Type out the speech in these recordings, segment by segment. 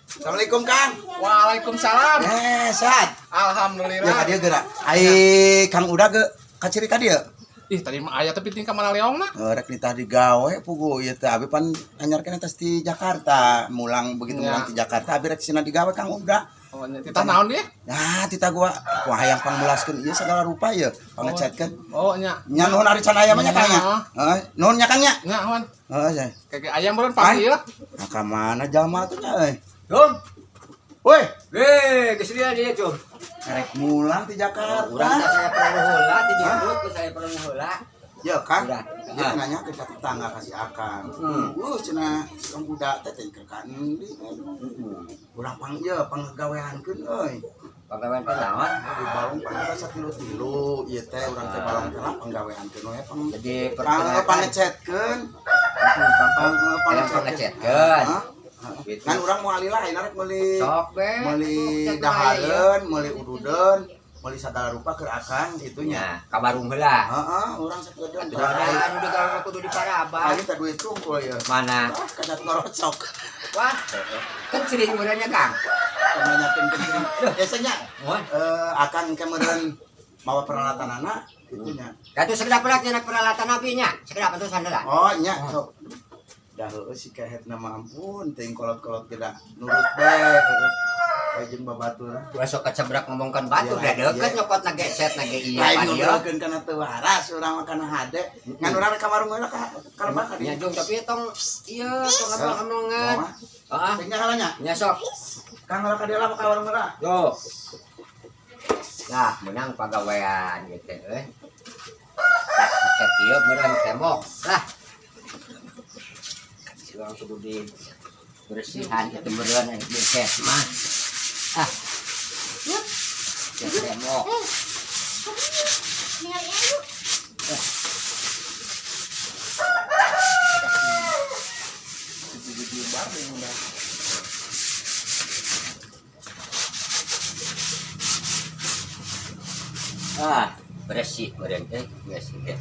Assalamualaikum Kang. Waalaikumsalam. Sehat. Alhamdulillah. Ya dia gerak. Kang udah ge kaciri tadi ya. Ih tadi mah aya tapi tingkah mana leongna. Rek ditah digawe pugu ieu teh abi pan anyarkeun tos di Jakarta, mulang begitu Ya. mulang di Jakarta abi rek cenah digawe Kang udah. Oh kita naon dia? Nah, tita gua hayang pangmulaskeun ieu segala rupa ieu, pangecetkeun. Oh nya. Nya nuhun ari can aya mah nya Kang nya. Heeh, nuhun nya Kang nya. Nya wan. Heeh, Kayak ayam beureun pagi ya. nah ka mana jalma tuh nya euy. Cum, Woi, geus dia Cum. rek mulang di Jakarta. Urang teh saya perlu heula, dijemput ku saya perlu heula. Ya Kang, Udah. dia nanya ke tetangga kasih akang. Cenah si budak teh teh kan di. Urang pang ieu panggaweankeun euy. Pagawean teh naon? Di balong pangga satilu-tilu, ieu teh urang teh balong teh panggaweankeun we pang. Jadi Pangecetkeun. pangecetkeun. Kan urang mau alila ayeuna rek meuli Sok be. meuli dahareun, meuli ududeun, meuli sagala rupa keur akang gitunya. Nya, ka warung heula. Heeh, urang sakedeun Ada anu digawe kudu di Parabang. Ayo teh duit tungkul ya. Mana? Kadat ngorocok. Wah, kan sering urangnya Kang. Nanyakeun ke diri. Biasanya Mun, akan kemeureun mawa peralatan anak gitunya. katu sekedap pelatih peralatan apinya. Sekedap atuh sandeula. Oh, nya sok. Dah heueuh si kahet na mah ampun teuing kolot-kolot geura nurut bae. Kayak jeung babatur. Besok kecebrak ngomongkan batu Ya, da deukeut iya. nyokot na geset na ge iya Lain pan ieu. ngobrolkeun kana teu waras urang mah kana hade. Ngan urang rek ka warung heula ka kalebak Nya ka. jong tapi tong ieu tong ngomong-ngomongan. Heeh. Teh nya halanya. Nya sok. Kang heula ka dieu lah ka warung heula. Yo. Nah, menang pagawean gitu euy. Cet ieu meureun tembok. Lah. Silang kudu di bersihan itu meureun aya di set mah. Ah. Cet tembok. Ah, bersih meureun teh, geus teh.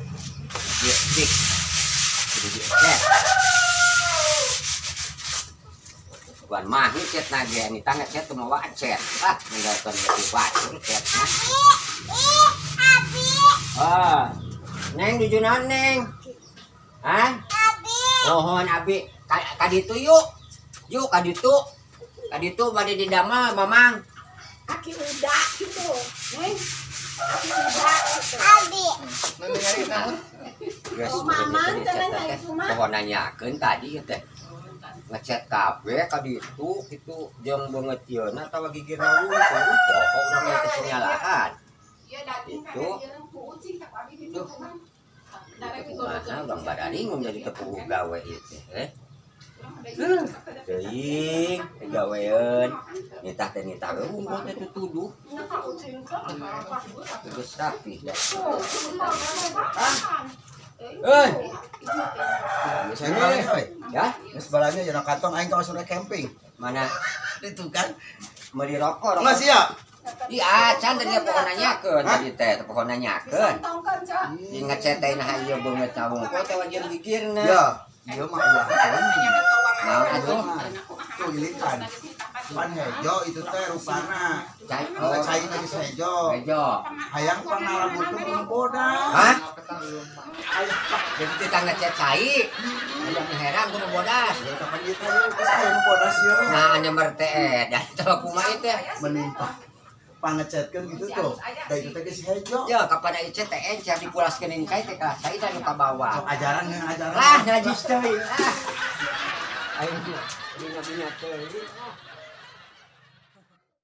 Dik. Kudu di cet. Bukan mah cet nage ani tangga cet teu mawa cet. Ah, ninggalkeun di batur cet mah. Ah. Neng di junaon Neng? Hah? Mohon abi ka ditu yuk. Yuk ka ditu. Ka ditu bade di damel Mamang. Aki udah gitu, neng. Aki udah gitu. Geus Mamang, begitu cenah dicat aya teh. kumaha? Pohon nanyakeun tadi teh. Ngecet kabeh ka ditu kitu jeung beungeut ieuna tawa gigirna wungkul. Pokok urang aya kepenyalahan. Itu. Kumaha urang badaring jadi tepung gawe ieu teh. Teuing gaweun nitah teh nitah unggul teh tutuduh. Geus rapi dah. Euy, Saya balanya euy. ya, Geus balanya jeung kantong aing ka sore camping. mana Itu kan. meuli rokok. Enggak sih ya? Di acan tadi pohon nanyakeun tadi teh pohon nanyakeun. Tongkan cak. Di ngecetein hayu beungeut tawung kok teh wajan gigirna. Ya, dia mah ulah. Naon atuh? Tuh gilikan. Pan hejo itu teh rupana. Cai Cai lagi hejo. Bejo. Hayang pangala butuh bodas. Hah? Jadi kita ngecet cai. Yang heran kudu bodas. Kapan ieu teh geus aya nu bodas ieu. Nah, nyemer teh dan teu kumaha ieu teh. Menimpa pangecetkeun gitu tuh. Da itu teh geus hejo. Ya kapan ieu teh encer dipulaskeun cai teh ka cai teh nu ka bawah. Sok ajaran ngeun ajaran. Lah najis teuing. Ah. Ayo, dina teuing.